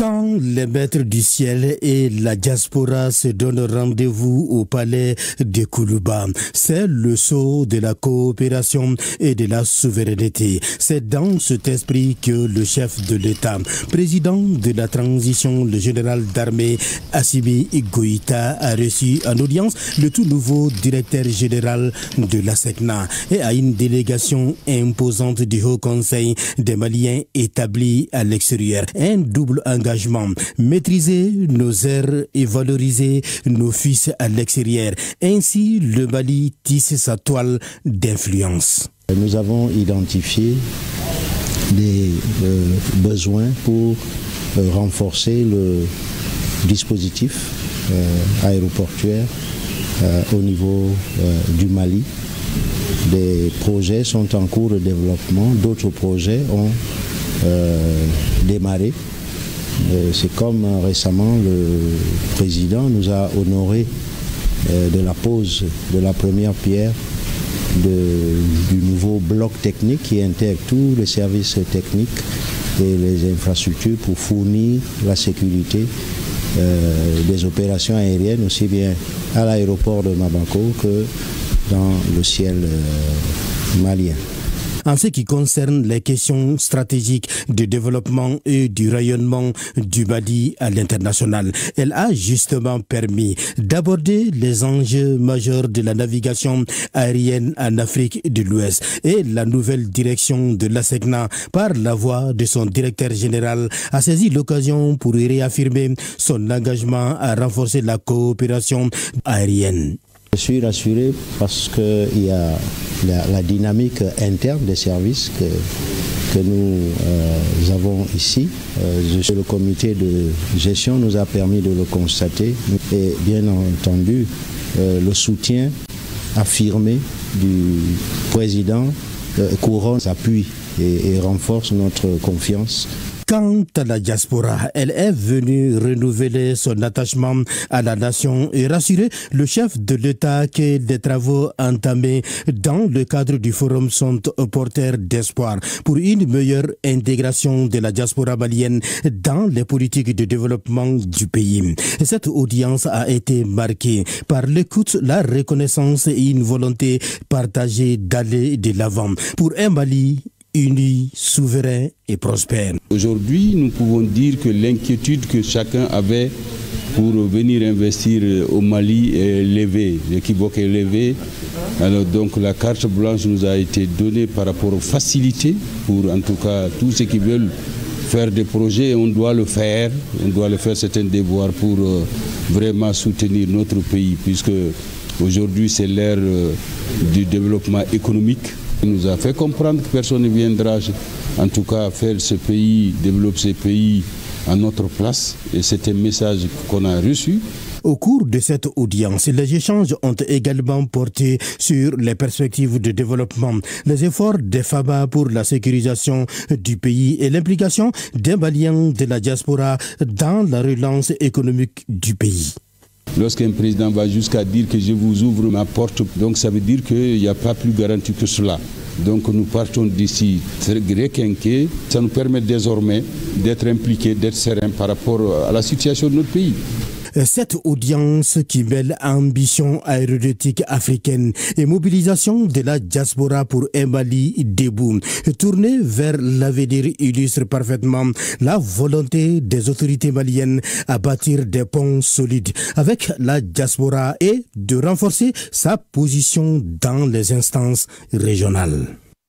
Quand les maîtres du ciel et la diaspora se donnent rendez-vous au palais de Koulouba, c'est le sceau de la coopération et de la souveraineté. C'est dans cet esprit que le chef de l'État, président de la transition, le général d'armée Assimi Goïta, a reçu en audience le tout nouveau directeur général de la SECNA et à une délégation imposante du Haut Conseil des Maliens établis à l'extérieur. Un double engagement, maîtriser nos airs et valoriser nos fils à l'extérieur. Ainsi, le Mali tisse sa toile d'influence. Nous avons identifié des besoins pour renforcer le dispositif aéroportuaire au niveau du Mali. Des projets sont en cours de développement, d'autres projets ont démarré. C'est comme récemment le président nous a honoré de la pose de la première pierre du nouveau bloc technique qui intègre tous les services techniques et les infrastructures pour fournir la sécurité des opérations aériennes aussi bien à l'aéroport de Bamako que dans le ciel malien. En ce qui concerne les questions stratégiques de développement et du rayonnement du Mali à l'international, elle a justement permis d'aborder les enjeux majeurs de la navigation aérienne en Afrique de l'Ouest et la nouvelle direction de la SECNA, par la voix de son directeur général, a saisi l'occasion pour réaffirmer son engagement à renforcer la coopération aérienne. Je suis rassuré parce qu'il y a la dynamique interne des services que nous avons ici. Le comité de gestion nous a permis de le constater et bien entendu le soutien affirmé du président couronne s'appuie et renforce notre confiance. Quant à la diaspora, elle est venue renouveler son attachement à la nation et rassurer le chef de l'État que des travaux entamés dans le cadre du forum sont porteurs d'espoir pour une meilleure intégration de la diaspora malienne dans les politiques de développement du pays. Cette audience a été marquée par l'écoute, la reconnaissance et une volonté partagée d'aller de l'avant pour un Mali unis, souverains et prospères. Aujourd'hui, nous pouvons dire que l'inquiétude que chacun avait pour venir investir au Mali est levée, l'équivoque est levé. Alors donc la carte blanche nous a été donnée par rapport aux facilités pour en tout cas tous ceux qui veulent faire des projets, on doit le faire, c'est un devoir pour vraiment soutenir notre pays puisque aujourd'hui c'est l'ère du développement économique. Il nous a fait comprendre que personne ne viendra en tout cas faire ce pays, développer ce pays à notre place et c'est un message qu'on a reçu. Au cours de cette audience, les échanges ont également porté sur les perspectives de développement, les efforts des FABA pour la sécurisation du pays et l'implication des Maliens de la diaspora dans la relance économique du pays. Lorsqu'un président va jusqu'à dire que je vous ouvre ma porte, donc ça veut dire qu'il n'y a pas plus garanti que cela. Donc nous partons d'ici très requinqués. Ça nous permet désormais d'être impliqués, d'être sereins par rapport à la situation de notre pays. Cette audience qui mêle ambition aéronautique africaine et mobilisation de la diaspora pour un Mali debout, tournée vers l'avenir, illustre parfaitement la volonté des autorités maliennes à bâtir des ponts solides avec la diaspora et de renforcer sa position dans les instances régionales.